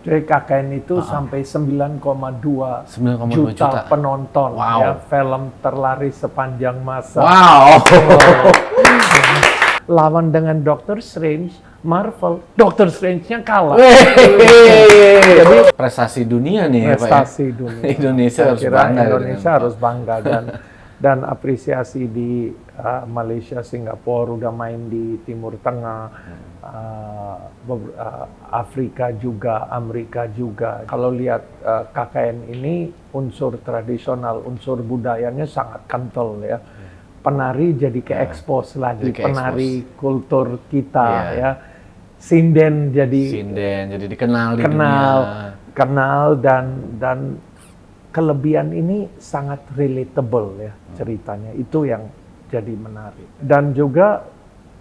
Jadi KKN itu sampai 9,2 juta penonton. Wow. Ya, film terlaris sepanjang masa. Wow. Lawan dengan Doctor Strange, Marvel, Doctor Strange-nya kalah. Jadi prestasi dunia nih prestasi ya, Pak, ya? dunia. Indonesia harus kira bangga. Indonesia harus bangga dan apresiasi di Malaysia, Singapura, udah main di Timur Tengah, Afrika juga, Amerika juga. Kalau lihat KKN ini unsur tradisional, unsur budayanya sangat kental ya. Penari jadi ke-expose lagi, penari kultur kita ya. Sinden jadi dikenal di dunia. Kenal dan kelebihan ini sangat relatable ya ceritanya. Itu yang jadi menarik. Dan juga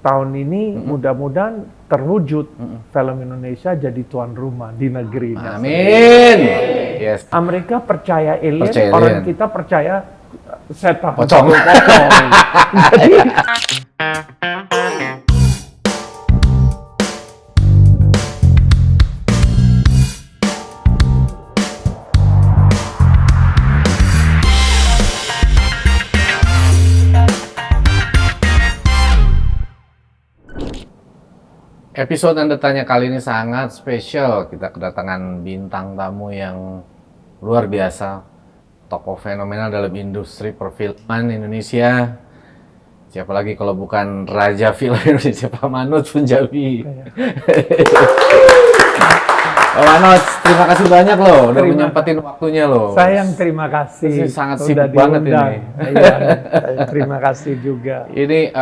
tahun ini mudah-mudahan terwujud film Indonesia jadi tuan rumah di negeri. Amin. Yes. Amerika percaya alien, orang kita percaya setan. Pocong. Jadi episode Anda Tanya kali ini sangat spesial. Kita kedatangan bintang tamu yang luar biasa, tokoh fenomenal dalam industri perfilman Indonesia. Siapa lagi kalau bukan Raja Film Indonesia, Pak Manoj Punjabi. Pak Manoj, terima kasih banyak loh, udah menyempetin waktunya loh. Saya yang terima kasih. Sangat sibuk banget ini. Iya, terima kasih juga. Ini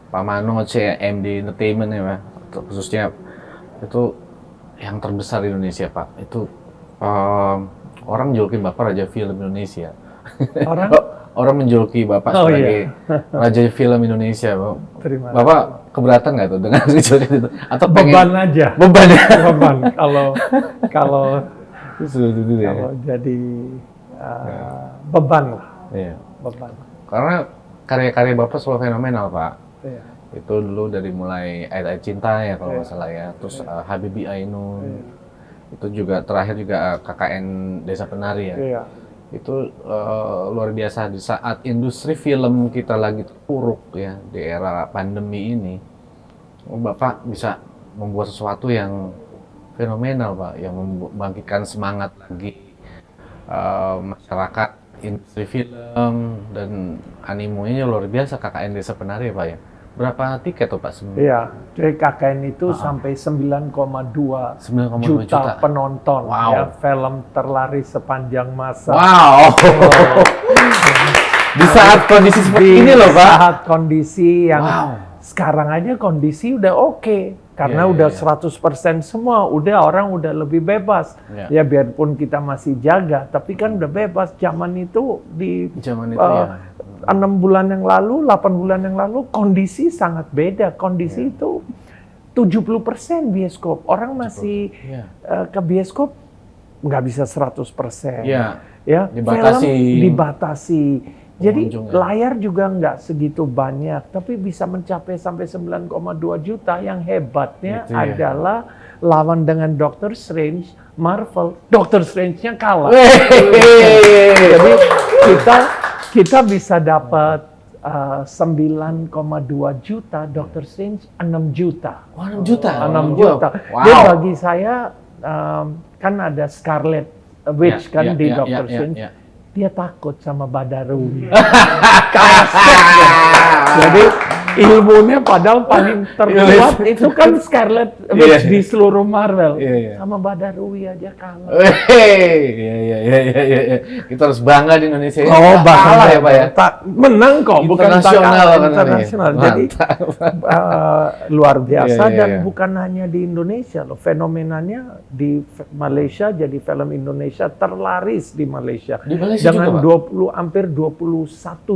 Pak Manoj ya, MD Entertainment ya Pak, khususnya itu yang terbesar di Indonesia Pak. Itu orang menjuluki Bapak Raja Film Indonesia. Orang menjuluki Bapak sebagai Raja Film Indonesia Pak. Terima kasih. Bapak keberatan nggak tuh dengan julukan itu? Atau beban aja. Beban ya? Beban. Kalau jadi beban lah. Iya. Beban. Karena karya-karya Bapak selalu fenomenal Pak. Iya. Itu dulu dari mulai Ayat-Ayat Cinta ya kalau nggak salah ya, terus Habibie Ainun, itu juga terakhir juga KKN Desa Penari ya. Iya. Itu luar biasa di saat industri film kita lagi terpuruk ya di era pandemi ini. Bapak bisa membuat sesuatu yang fenomenal Pak, yang membangkitkan semangat lagi masyarakat industri film, dan animonya luar biasa KKN Desa Penari ya Pak ya. Berapa tiket tuh Pak sebenarnya? Iya, jadi KKN itu sampai 9,2 juta penonton. Wow. Ya, film terlaris sepanjang masa. Wow. Di saat kondisi seperti ini loh Pak. Saat kondisi yang sekarang aja kondisi udah oke. Karena udah 100% semua, orang udah lebih bebas. Ya biarpun kita masih jaga, tapi kan udah bebas. Zaman itu 6 bulan yang lalu, 8 bulan yang lalu, kondisi sangat beda. Kondisi itu 70% bioskop. Orang masih ke bioskop nggak bisa 100%. Ya, dibatasi. Film dibatasi. Jadi layar juga nggak segitu banyak, tapi bisa mencapai sampai 9,2 juta. Yang hebatnya adalah lawan dengan Doctor Strange, Marvel, Doctor Strange-nya kalah. Jadi kita bisa dapat 9,2 juta, Doctor Strange 6 juta. 6 juta? 6 juta. Dia bagi saya, kan ada Scarlet Witch di Doctor Strange. Dia takut sama Badarui. Jadi ilmunya padahal paling terkuat itu kan Scarlet Witch di seluruh Marvel. Sama Badarui aja kalah. Kita harus bangga di Indonesia. Oh, kalah ya Pak ya? Menang kok, bukan internasional. Jadi luar biasa dan bukan hanya di Indonesia loh. Fenomenanya di Malaysia, jadi film Indonesia terlaris di Malaysia. Dengan hampir 21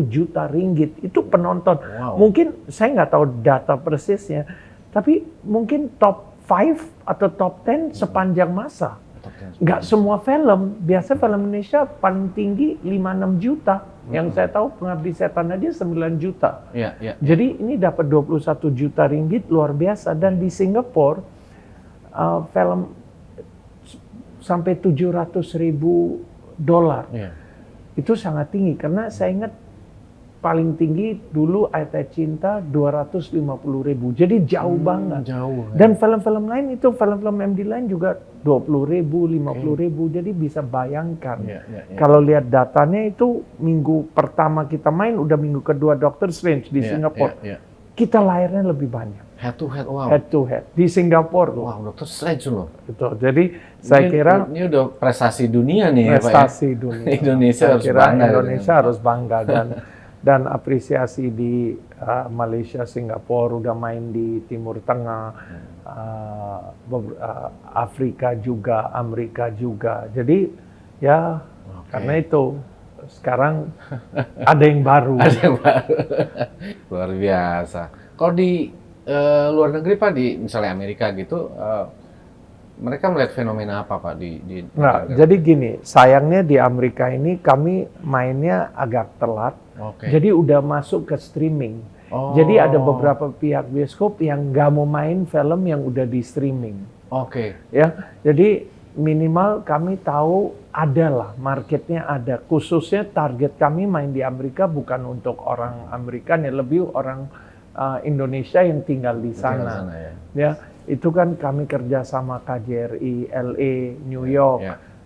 juta ringgit itu penonton. Mungkin saya nggak tahu data persisnya, tapi mungkin top 5 atau top 10 sepanjang masa. Nggak semua film, biasa film Indonesia paling tinggi 5-6 juta. Yang saya tahu Pengabdi Setan aja 9 juta. Jadi ini dapat 21 juta ringgit, luar biasa. Dan di Singapura film sampai $700.000. Iya. Itu sangat tinggi karena saya ingat paling tinggi dulu Ayat Cinta 250.000. Jadi jauh banget. Jauh. Dan film-film lain itu film-film MD lain juga 20.000, 50.000. Jadi bisa bayangkan. Kalau lihat datanya itu minggu pertama kita main, udah minggu kedua Doctor Strange di Singapura. Kita layarnya lebih banyak. Head to head, wow. Head to head di Singapura. Wow, Doctor Strange loh. Betul. Jadi saya kira ini udah prestasi dunia nih prestasi ya, Pak, ya? dunia. Indonesia saya harus kira bangga. Indonesia harus bangga dan apresiasi di Malaysia, Singapura, udah main di Timur Tengah, Afrika juga, Amerika juga. Jadi ya karena itu sekarang ada yang baru. Ada yang baru. Luar biasa. Kalau di luar negeri Pak, di misalnya Amerika gitu, mereka melihat fenomena apa Pak di Nah, jadi gini, sayangnya di Amerika ini kami mainnya agak telat. Jadi udah masuk ke streaming. Jadi ada beberapa pihak bioskop yang nggak mau main film yang udah di streaming. Ya, jadi minimal kami tahu adalah marketnya ada. Khususnya target kami main di Amerika bukan untuk orang Amerika, ya lebih orang Indonesia yang tinggal di sana. Ya, itu kan kami kerja sama KJRI, LA, New York.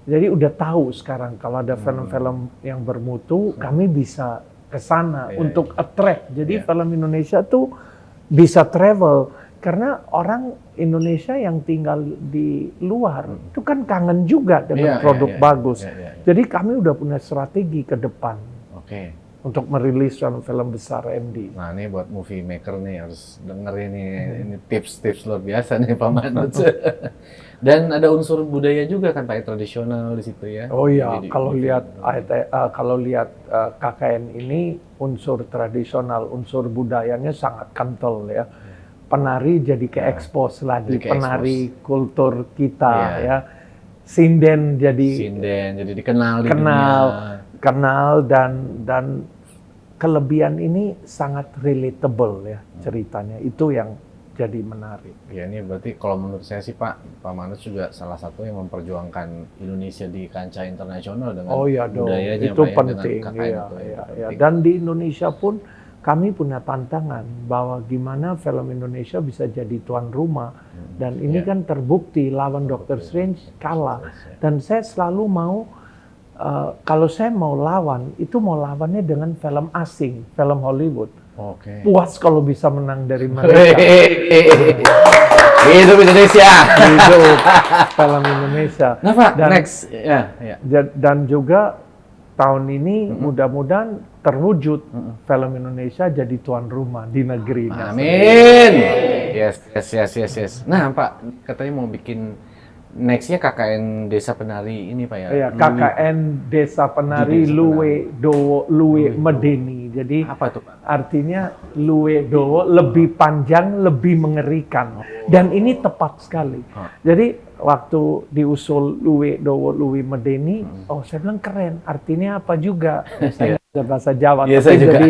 Jadi udah tahu sekarang kalau ada film-film yang bermutu, kami bisa ke sana untuk attract. Jadi film Indonesia tuh bisa travel karena orang Indonesia yang tinggal di luar itu kan kangen juga dengan produk bagus. Jadi kami udah punya strategi ke depan. Untuk merilis film besar MD. Nah ini buat movie maker nih harus denger ini tips-tips luar biasa nih Pak Manut. Dan ada unsur budaya juga kan Pak, tradisional di situ ya. Oh iya, kalau lihat KKN ini unsur tradisional, unsur budayanya sangat kental ya. Penari jadi ke-expose lagi, penari kultur kita ya. Sinden jadi dikenal di kenal dan kelebihan ini sangat relatable ya ceritanya, itu yang jadi menarik. Ya ini berarti kalau menurut saya sih Pak Manus juga salah satu yang memperjuangkan Indonesia di kancah internasional dengan budayanya itu Pak, penting. Ya, penting. Dan di Indonesia pun kami punya tantangan bahwa gimana film Indonesia bisa jadi tuan rumah dan ini kan terbukti lawan Doctor Strange kalah dan saya selalu mau kalau saya mau lawan, itu mau lawannya dengan film asing, film Hollywood. Puas kalau bisa menang dari mereka. Hidup Indonesia. Hidup film Indonesia. Nah Pak, next. Dan juga tahun ini mudah-mudahan terwujud film Indonesia jadi tuan rumah di negeri. Amin. Yes. Nah Pak, katanya mau bikin next-nya KKN Desa Penari ini Pak ya? Iya, KKN Desa Penari Luwe Dowo Luwe Medeni. Jadi apa itu Pak? Artinya Luwe Dowo lebih panjang, lebih mengerikan. Dan ini tepat sekali. Jadi waktu diusul Luwe Dowo Luwe Medeni, saya bilang keren. Artinya apa juga? Saya bisa bahasa Jawa, tapi jadi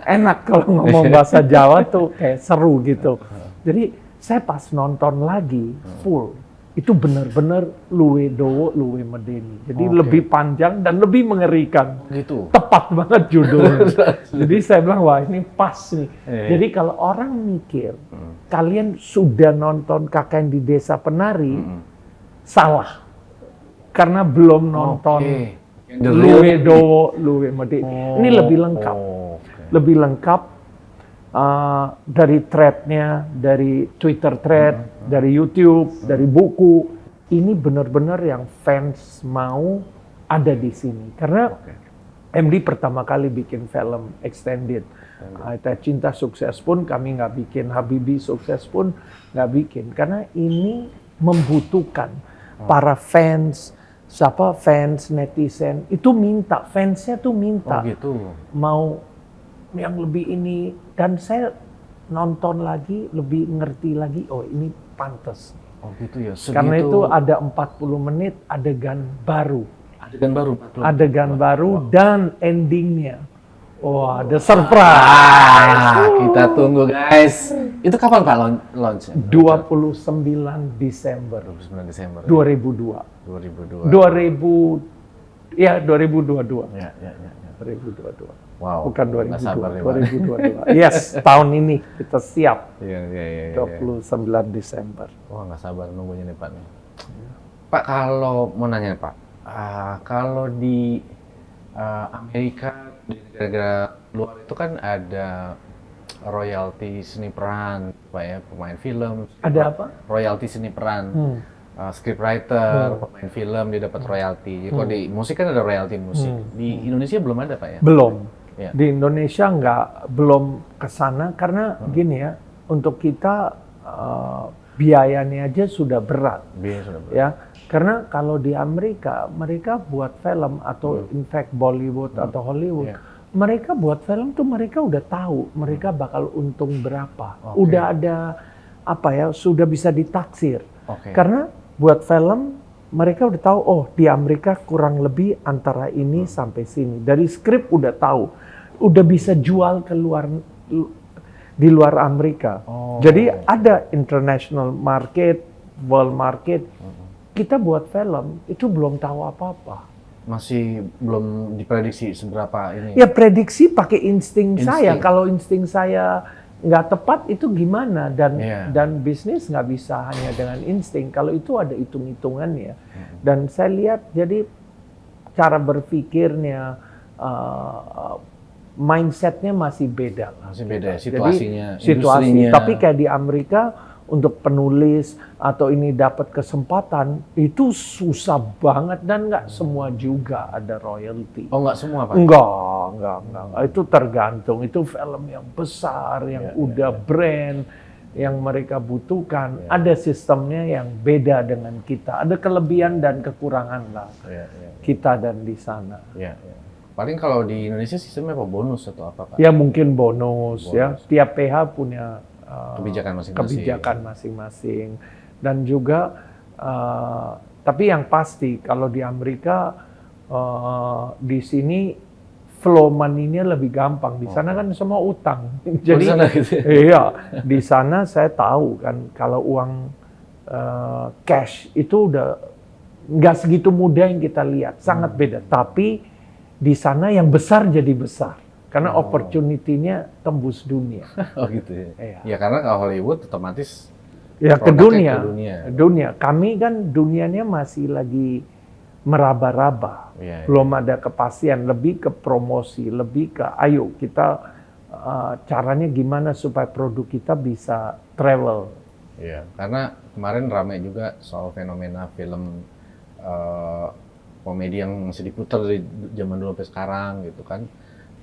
enak kalau ngomong bahasa Jawa tuh kayak seru gitu. Jadi saya pas nonton lagi full. Itu benar-benar Luwe Dowo Luwe Medeni. Jadi lebih panjang dan lebih mengerikan. Gitu. Tepat banget judulnya. Jadi saya bilang wah ini pas nih. Jadi kalau orang mikir kalian sudah nonton KKN di Desa Penari, salah. Karena belum nonton Luwe Dowo Luwe Medeni. Ini lebih lengkap. Lebih lengkap. Dari thread-nya, dari Twitter thread, dari YouTube, dari buku, ini benar-benar yang fans mau ada di sini. Karena MD pertama kali bikin film extended. Ayat Cinta sukses pun kami nggak bikin, Habibie sukses pun nggak bikin. Karena ini membutuhkan para fans, fans, netizen, itu minta, fansnya tuh minta. Mau yang lebih ini, dan saya nonton lagi, lebih ngerti lagi, oh ini pantas. Gitu ya. Karena itu ada 40 menit adegan baru. Adegan baru? Adegan baru dan endingnya. Wah, ada surprise. Kita tunggu guys. Itu kapan Pak launch? 29 Desember 29 Desember. 2002. 2002. Ya, 2022. Ya. 2022. Wow. Bukan nggak sabar 2022. 2022. Yes, tahun ini kita siap. Iya. 29 Desember. Wah, nggak sabar nunggunya nih Pak nih. Pak, kalau mau nanya Pak, kalau di Amerika, di negara luar itu kan ada royalti seni peran, Pak ya, pemain film. Ada apa? Royalti seni peran. Scriptwriter, pemain film dia dapat royalti. Jadi kalau di musik kan ada royalti musik. Di Indonesia belum ada Pak ya? Belum. Ya. Di Indonesia belum ke sana karena gini ya, untuk kita biayanya aja sudah berat. Biaya sudah berat. Ya, karena kalau di Amerika mereka buat film atau in fact Bollywood atau Hollywood, mereka buat film tuh mereka udah tahu mereka bakal untung berapa. Udah ada apa ya, sudah bisa ditaksir. Karena buat film mereka udah tahu, oh di Amerika kurang lebih antara ini sampai sini. Dari skrip udah tahu, udah bisa jual ke luar, di luar Amerika. Jadi ada international market, world market. Kita buat film itu belum tahu apa-apa. Masih belum diprediksi seberapa ini. Ya prediksi pakai insting saya. Kalau insting saya nggak tepat itu gimana? Dan bisnis nggak bisa hanya dengan insting. Kalau itu ada hitung-hitungannya. Dan saya lihat jadi cara berpikirnya, mindsetnya masih beda. Masih beda situasinya, jadi, situasi. Tapi kayak di Amerika untuk penulis atau ini dapat kesempatan itu susah banget dan nggak semua juga ada royalty. Oh nggak semua Pak? Enggak. Itu tergantung. Itu film yang besar, yang udah brand, yang mereka butuhkan. Ada sistemnya yang beda dengan kita. Ada kelebihan dan kekurangan lah kita dan di sana. Paling kalau di Indonesia sistemnya apa, bonus atau apa Pak? Ya mungkin bonus. Ya. Tiap PH punya kebijakan masing-masing. Dan juga tapi yang pasti kalau di Amerika di sini flow money-nya lebih gampang. Di sana kan semua utang. Jadi di sana gitu ya? Iya, di sana saya tahu kan kalau uang cash itu udah nggak segitu mudah yang kita lihat, sangat beda. Tapi di sana yang besar jadi besar. Karena opportunity-nya tembus dunia. Oh gitu ya? Ya karena kalau Hollywood otomatis ke dunia. Kami kan dunianya masih lagi meraba-raba. Belum ada kepastian, lebih ke promosi, lebih ke ayo kita caranya gimana supaya produk kita bisa travel. Iya, karena kemarin ramai juga soal fenomena film komedi yang masih diputar dari zaman dulu sampai sekarang gitu kan.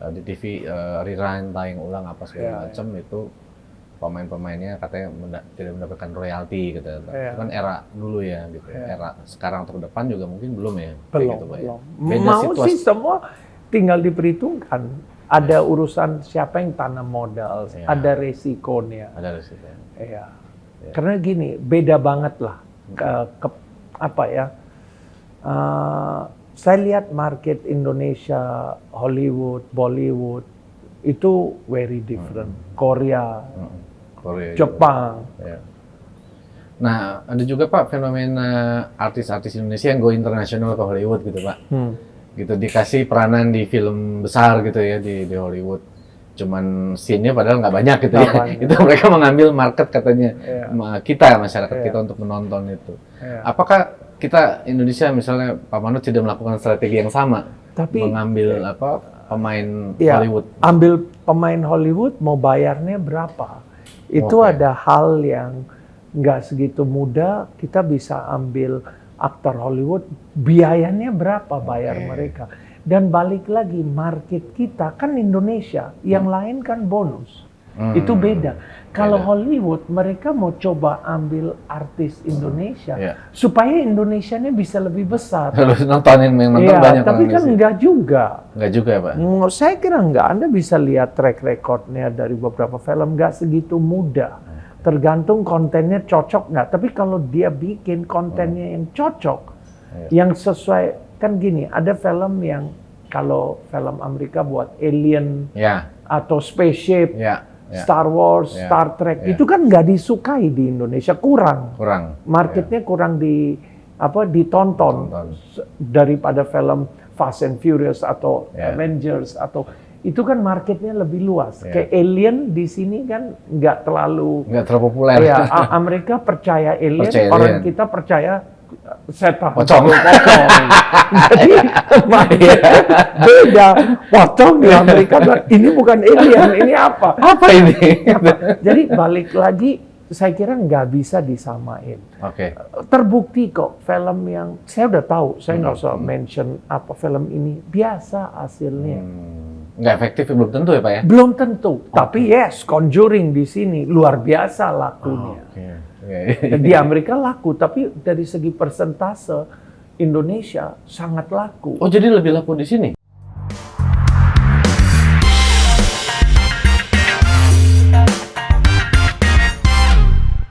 Di TV rerun, tayang ulang apa segala macam itu pemain-pemainnya katanya tidak mendapatkan royalti gitu. Itu kan era dulu ya gitu. Era sekarang atau ke depan juga mungkin belum ya. Belum. Gitu, belum. Mau sih semua tinggal diperhitungkan. Ada urusan siapa yang tanam modal, ada resikonya. Ada resiko. Karena gini, beda banget lah apa ya? Saya lihat market Indonesia, Hollywood, Bollywood itu very different. Korea, Jepang. Nah, ada juga Pak fenomena artis-artis Indonesia yang go internasional ke Hollywood gitu Pak. Gitu dikasih peranan di film besar gitu ya di Hollywood. Cuman scene-nya padahal nggak banyak gitu ya. Itu mereka mengambil market katanya kita masyarakat kita untuk menonton itu. Apakah kita Indonesia misalnya Pak Manut tidak melakukan strategi yang sama, tapi mengambil pemain Hollywood? Ambil pemain Hollywood mau bayarnya berapa? Itu ada hal yang nggak segitu mudah. Kita bisa ambil aktor Hollywood, biayanya berapa bayar mereka? Dan balik lagi market kita kan Indonesia, yang lain kan bonus. Itu beda. Kalau Hollywood mereka mau coba ambil artis Indonesia supaya Indonesianya bisa lebih besar. Nonton banyak. Tapi kan enggak juga. Enggak juga ya Pak? Saya kira enggak. Anda bisa lihat track recordnya dari beberapa film, enggak segitu mudah. Tergantung kontennya cocok nggak. Tapi kalau dia bikin kontennya yang cocok, yang sesuai, kan gini, ada film yang kalau film Amerika buat alien Ya, atau spaceship, ya, Star Wars, Ya. Star Trek, Ya. itu kan nggak disukai di Indonesia, kurang. Marketnya kurang ditonton daripada film Fast and Furious atau Ya. Avengers atau itu kan marketnya lebih luas. Ya. Kayak Alien di sini kan nggak terlalu populer. ya, Amerika percaya alien, Percaya orang alien. kita percaya setan Pocong. Jadi marketnya beda. Pocong di Amerika bilang, ini bukan alien, ini apa? Apa ini? Jadi balik lagi, saya kira nggak bisa disamain. Oke. Terbukti kok film yang saya udah tahu, saya nggak usah mention apa film ini biasa hasilnya. Nggak efektif belum tentu ya Pak ya? Belum tentu, tapi yes, Conjuring di sini luar biasa lakunya. Di Amerika laku, tapi dari segi persentase Indonesia sangat laku. Oh jadi lebih laku di sini?